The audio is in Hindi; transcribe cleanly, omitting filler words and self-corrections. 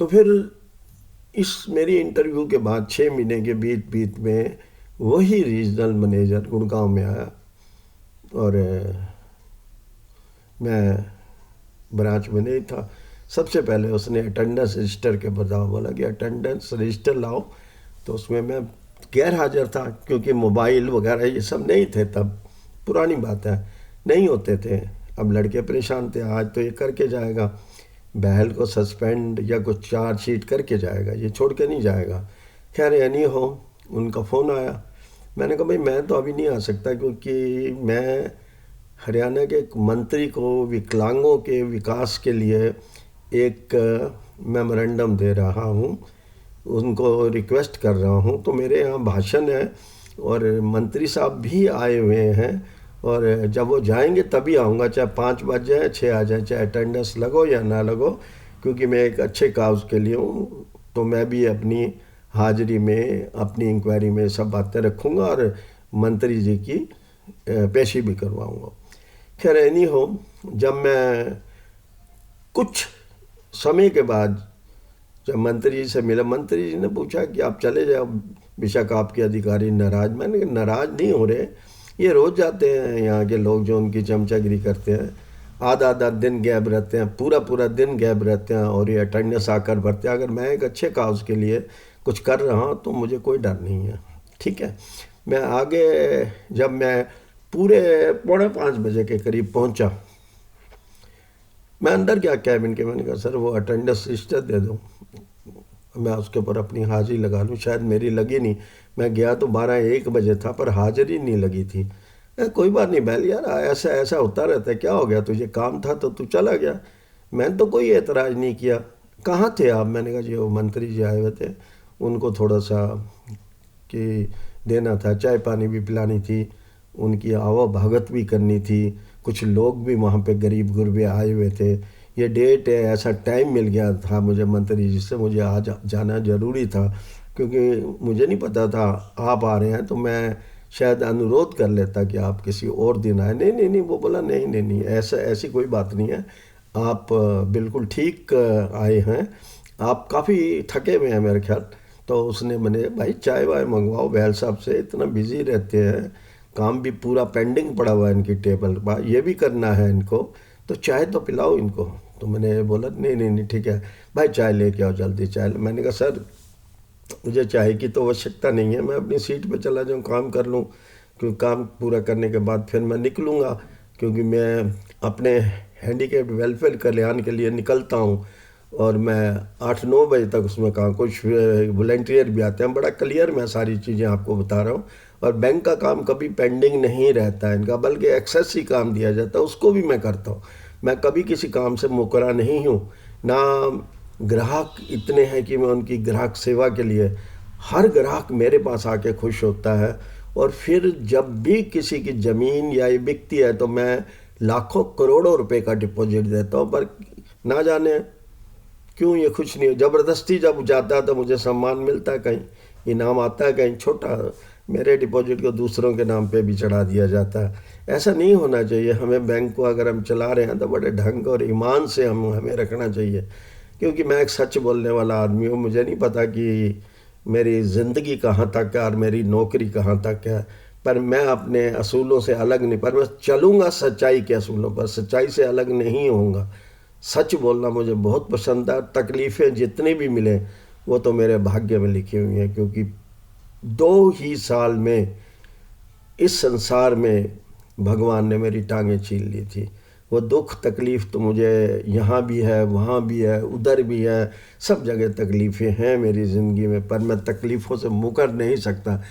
तो फिर इस मेरी इंटरव्यू के बाद 6 महीने के बीच बीच में वही रीजनल मैनेजर गुड़गांव में आया और मैं ब्रांच में नहीं था। सबसे पहले उसने अटेंडेंस रजिस्टर के बजाय बोला कि अटेंडेंस रजिस्टर लाओ। तो उसमें मैं गैर हाजिर था क्योंकि मोबाइल वगैरह ये सब नहीं थे तब, पुरानी बात है, नहीं होते थे। अब लड़के परेशान थे, आज तो ये करके जाएगा, बहल को सस्पेंड या कुछ चार्जशीट करके जाएगा, ये छोड़ के नहीं जाएगा। खैर यानी हो, उनका फ़ोन आया। मैंने कहा भाई मैं तो अभी नहीं आ सकता क्योंकि मैं हरियाणा के एक मंत्री को विकलांगों के विकास के लिए एक मेमोरेंडम दे रहा हूँ, उनको रिक्वेस्ट कर रहा हूँ। तो मेरे यहाँ भाषण है और मंत्री साहब भी आए हुए हैं और जब वो जाएंगे तभी आऊँगा, चाहे 5 बज जाए 6 आ जाए, चाहे अटेंडेंस लगो या ना लगो, क्योंकि मैं एक अच्छे काउज के लिए हूँ। तो मैं भी अपनी हाजिरी में, अपनी इंक्वायरी में सब बातें रखूँगा और मंत्री जी की पेशी भी करवाऊँगा। खैर एनी हो, जब मैं कुछ समय के बाद जब मंत्री जी से मिला, मंत्री जी ने पूछा कि आप चले जाओ, बेशक आपके अधिकारी नाराज। मैंने कहा नाराज नहीं हो रहे, ये रोज़ जाते हैं यहाँ के लोग जो उनकी चमचागिरी करते हैं, आधा आधा दिन गैब रहते हैं, पूरा पूरा दिन गैब रहते हैं और ये अटेंडेंस आकर भरते हैं। अगर मैं एक अच्छे काउज के लिए कुछ कर रहा हूँ तो मुझे कोई डर नहीं है। ठीक है, मैं आगे जब मैं पूरे 4:45 के करीब पहुँचा, मैं अंदर गया कैबिन के। मैंने कहा सर वो अटेंडेंस रजिस्टर दे दो, मैं उसके ऊपर अपनी हाजिरी लगा लूँ। शायद मेरी लगी नहीं, मैं गया तो 12-1 बजे था पर हाजिरी नहीं लगी थी। कोई बात नहीं बैल यार, ऐसा ऐसा होता रहता है, क्या हो गया तुझे, काम था तो तू चला गया। मैंने तो कोई एतराज़ नहीं किया। कहाँ थे आप? मैंने कहा जी वो मंत्री जी आए हुए थे, उनको थोड़ा सा कि देना था, चाय पानी भी पिलानी थी, उनकी आवा भगत भी करनी थी, कुछ लोग भी वहाँ पे गरीब गुरबे आए हुए थे। ये डेट है, ऐसा टाइम मिल गया था मुझे मंत्री जी से, मुझे आज जाना ज़रूरी था क्योंकि मुझे नहीं पता था आप आ रहे हैं। तो मैं शायद अनुरोध कर लेता कि आप किसी और दिन आए। नहीं नहीं नहीं, वो बोला नहीं नहीं नहीं, ऐसा ऐसी कोई बात नहीं है, आप बिल्कुल ठीक आए हैं, आप काफ़ी थके हुए हैं मेरे ख्याल। तो उसने मैंने भाई चाय वाय मंगवाओ बैल साहब से, इतना बिजी रहते हैं, काम भी पूरा पेंडिंग पड़ा हुआ है इनकी टेबल पर, ये भी करना है इनको, तो चाय तो पिलाओ इनको। तो मैंने बोला नहीं नहीं नहीं ठीक है भाई, चाय लेके आओ जल्दी चाय। मैंने कहा सर मुझे चाय की तो आवश्यकता नहीं है, मैं अपनी सीट पे चला जाऊँ, काम कर लूँ, क्योंकि काम पूरा करने के बाद फिर मैं निकलूँगा, क्योंकि मैं अपने हैंडीकैप्ड वेलफेयर कल्याण के लिए निकलता हूँ और मैं 8-9 बजे तक उसमें काम, कुछ वॉलंटियर भी आते हैं। बड़ा क्लियर मैं सारी चीज़ें आपको बता रहा हूँ। और बैंक का काम कभी पेंडिंग नहीं रहता है इनका, बल्कि एक्सेस ही काम दिया जाता है, उसको भी मैं करता हूँ। मैं कभी किसी काम से मुकरा नहीं हूँ ना। ग्राहक इतने हैं कि मैं उनकी ग्राहक सेवा के लिए, हर ग्राहक मेरे पास आके खुश होता है। और फिर जब भी किसी की ज़मीन या ये बिकती है तो मैं लाखों करोड़ों रुपए का डिपॉजिट देता हूँ, पर ना जाने क्यों ये खुश नहीं हो। ज़बरदस्ती जब जाता है तो मुझे सम्मान मिलता है, कहीं इनाम आता है, कहीं छोटा, मेरे डिपॉजिट को दूसरों के नाम पे भी चढ़ा दिया जाता है। ऐसा नहीं होना चाहिए। हमें बैंक को अगर हम चला रहे हैं तो बड़े ढंग और ईमान से हमें रखना चाहिए, क्योंकि मैं एक सच बोलने वाला आदमी हूँ। मुझे नहीं पता कि मेरी ज़िंदगी कहाँ तक है और मेरी नौकरी कहाँ तक है, पर मैं अपने असूलों से अलग नहीं, पर मैं चलूँगा सच्चाई के असूलों पर, सच्चाई से अलग नहीं होऊंगा। सच बोलना मुझे बहुत पसंद है। तकलीफ़ें जितनी भी मिले वो तो मेरे भाग्य में लिखी हुई हैं, क्योंकि 2 ही साल में इस संसार में भगवान ने मेरी टांगें छीन ली थी। वो दुख तकलीफ़ तो मुझे यहाँ भी है, वहाँ भी है, उधर भी है, सब जगह तकलीफ़ें हैं मेरी ज़िंदगी में, पर मैं तकलीफ़ों से मुकर नहीं सकता।